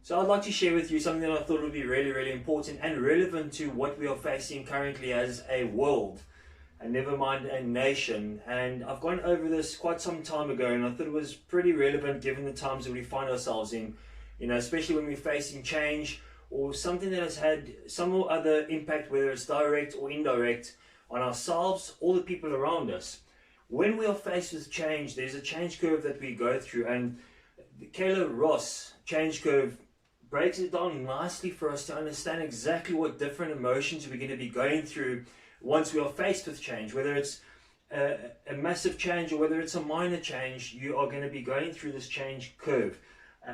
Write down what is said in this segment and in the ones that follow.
So I'd like to share with you something that I thought would be really important and relevant to what we are facing currently as a world, and never mind a nation. And I've gone over this quite some time ago, and I thought it was pretty relevant given the times that we find ourselves in, especially when we're facing change or something that has had some or other impact, whether it's direct or indirect, on ourselves or the people around us. When we are faced with change, there's a change curve that we go through, and the Kayla Ross change curve breaks it down nicely for us to understand exactly what different emotions we're going to be going through once we are faced with change. Whether it's a massive change or whether it's a minor change, you are going to be going through this change curve.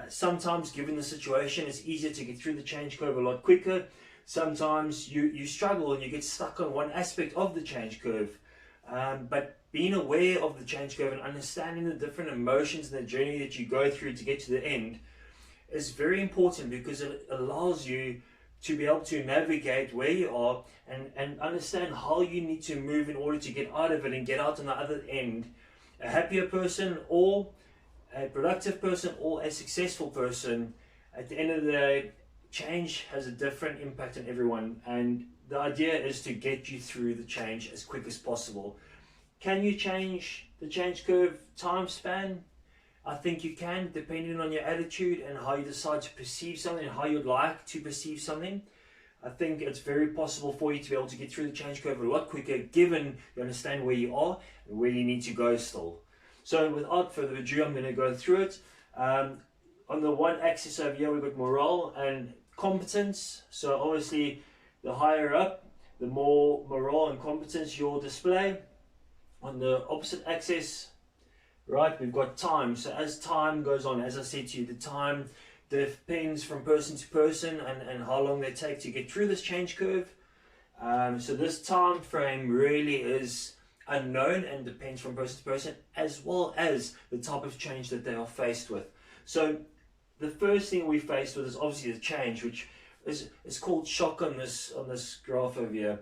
Sometimes, given the situation, it's easier to get through the change curve a lot quicker. Sometimes you struggle and you get stuck on one aspect of the change curve. But being aware of the change curve and understanding the different emotions and the journey that you go through to get to the end is very important, because it allows you to be able to navigate where you are and understand how you need to move in order to get out of it and get out on the other end a happier person, or a productive person, or a successful person. At the end of the day, change has a different impact on everyone, and the idea is to get you through the change as quick as possible. Can you change the change curve time span? I think you can, depending on your attitude and how you decide to perceive something and how you'd like to perceive something. I think it's very possible for you to be able to get through the change curve a lot quicker, given you understand where you are and where you need to go still. So without further ado, I'm going to go through it. On the one axis over here, we've got morale and competence. So obviously, the higher up, the more morale and competence you'll display. On the opposite axis, right, we've got time. So as time goes on, as I said to you, the time depends from person to person and how long they take to get through this change curve. So this time frame really is unknown and depends from person to person, as well as the type of change that they are faced with. So the first thing we're faced with is obviously the change, which is called shock on this graph over here.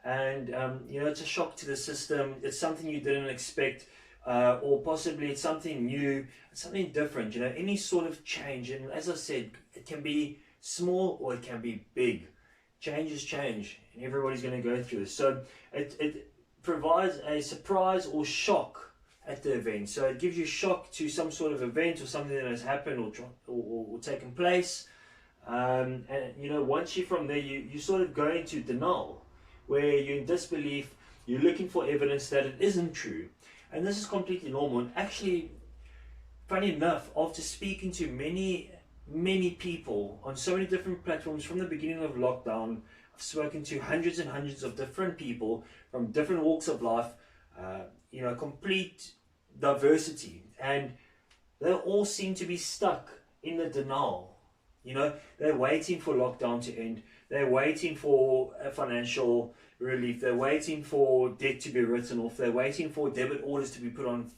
And it's a shock to the system. It's something you didn't expect. Or possibly it's something new, something different, any sort of change. And as I said, it can be small or it can be big. Change is change, and everybody's going to go through this. So it provides a surprise or shock at the event. So it gives you shock to some sort of event or something that has happened or taken place. And once you're from there, you sort of go into denial, where you're in disbelief, you're looking for evidence that it isn't true. And this is completely normal. And actually, funny enough, after speaking to many people on so many different platforms from the beginning of lockdown, I've spoken to hundreds and hundreds of different people from different walks of life, complete diversity. And they all seem to be stuck in the denial. They're waiting for lockdown to end. They're waiting for a financial relief. They're waiting for debt to be written off. They're waiting for debit orders to be put on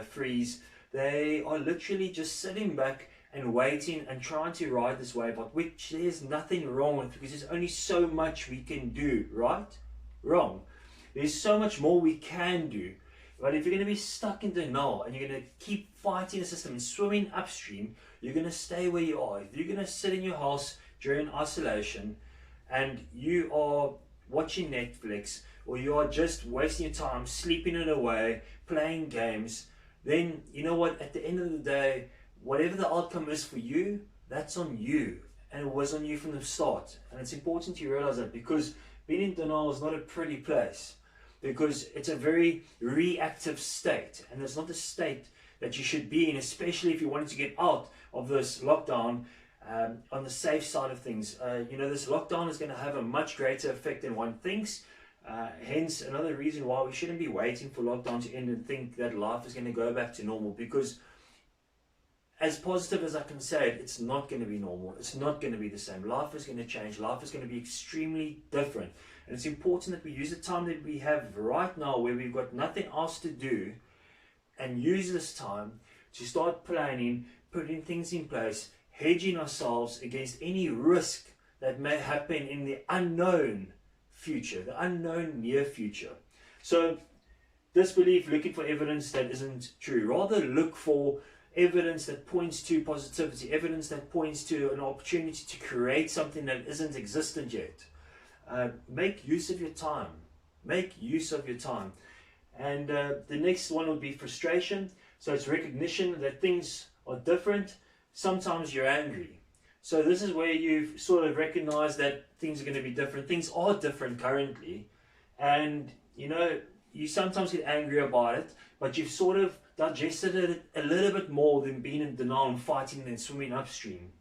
freeze. They are literally just sitting back and waiting and trying to ride this wave out, which there's nothing wrong with, because there's only so much we can do, right? Wrong. There's so much more we can do. But if you're going to be stuck in denial and you're going to keep fighting the system and swimming upstream, you're going to stay where you are. If you're going to sit in your house during isolation and you are watching Netflix, or you are just wasting your time sleeping it away, playing games, then you know what, at the end of the day, whatever the outcome is for you, that's on you, and it was on you from the start. And it's important to realize that, because being in denial is not a pretty place, because it's a very reactive state, and it's not the state that you should be in, especially if you wanted to get out of this lockdown on the safe side of things. This lockdown is going to have a much greater effect than one thinks. Hence, another reason why we shouldn't be waiting for lockdown to end and think that life is going to go back to normal. Because as positive as I can say it, it's not going to be normal. It's not going to be the same. Life is going to change. Life is going to be extremely different. And it's important that we use the time that we have right now, where we've got nothing else to do, and use this time to start planning, putting things in place, hedging ourselves against any risk that may happen in the unknown future, the unknown near future. So disbelief, looking for evidence that isn't true. Rather look for evidence that points to positivity, evidence that points to an opportunity to create something that isn't existent yet. Make use of your time. Make use of your time. And the next one would be frustration. So it's recognition that things are different. Sometimes you're angry. So this is where you've sort of recognized that things are going to be different. Things are different currently. And, you know, you sometimes get angry about it, but you've sort of digested it a little bit more than being in denial and fighting and swimming upstream.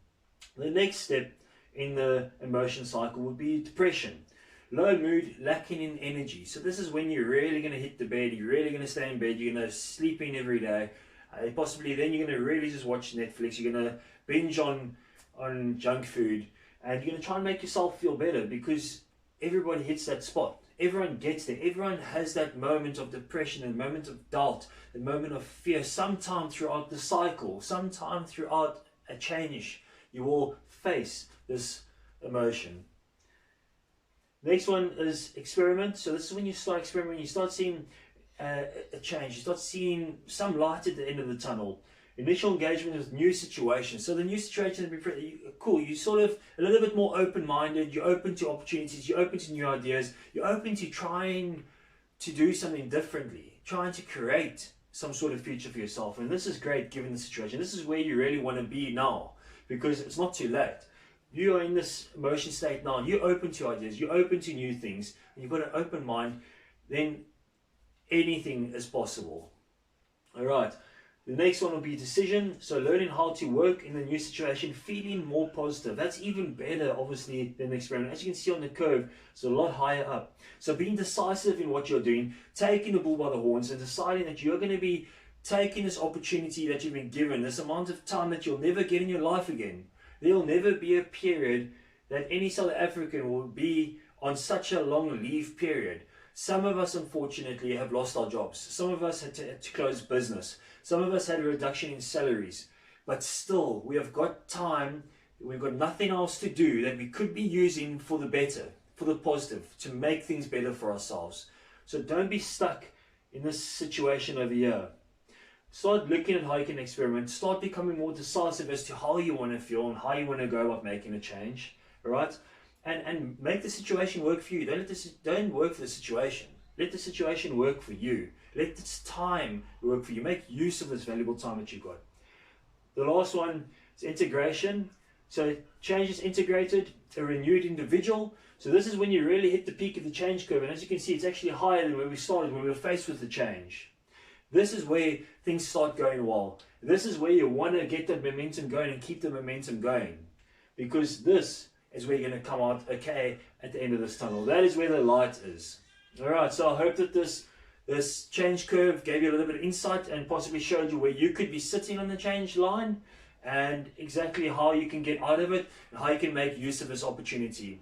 The next step in the emotion cycle would be depression. Low mood, lacking in energy. So this is when you're really going to hit the bed, you're really going to stay in bed, you're going to sleep in every day. Possibly then you're going to really just watch Netflix, you're going to binge on junk food, and you're going to try and make yourself feel better, because everybody hits that spot. Everyone gets there. Everyone has that moment of depression, a moment of doubt, a moment of fear, sometime throughout the cycle, sometime throughout a change. You will face this emotion. Next one is experiment. So this is when you start experimenting, you start seeing a change, you start seeing some light at the end of the tunnel. Initial engagement with new situations. So the new situation will be pretty cool. You're sort of a little bit more open-minded, you're open to opportunities, you're open to new ideas, you're open to trying to do something differently, trying to create some sort of future for yourself. And this is great given the situation. This is where you really want to be now, because it's not too late. You are in this emotion state now, and you're open to ideas, you're open to new things, and you've got an open mind, then anything is possible. Alright, the next one will be decision. So learning how to work in the new situation, feeling more positive. That's even better, obviously, than the experiment. As you can see on the curve, it's a lot higher up. So being decisive in what you're doing, taking the bull by the horns, and deciding that you're going to be taking this opportunity that you've been given, this amount of time that you'll never get in your life again. There will never be a period that any South African will be on such a long leave period. Some of us, unfortunately, have lost our jobs. Some of us had to close business. Some of us had a reduction in salaries. But still, we have got time, we've got nothing else to do that we could be using for the better, for the positive, to make things better for ourselves. So don't be stuck in this situation over here. Start looking at how you can experiment. Start becoming more decisive as to how you want to feel and how you want to go about making a change. Alright? And make the situation work for you. Don't work for the situation. Let the situation work for you. Let this time work for you. Make use of this valuable time that you've got. The last one is integration. So change is integrated, a renewed individual. So this is when you really hit the peak of the change curve. And as you can see, it's actually higher than where we started when we were faced with the change. This is where things start going well. This is where you want to get the momentum going and keep the momentum going. Because this is where you're going to come out okay at the end of this tunnel. That is where the light is. Alright, so I hope that this change curve gave you a little bit of insight and possibly showed you where you could be sitting on the change line and exactly how you can get out of it and how you can make use of this opportunity.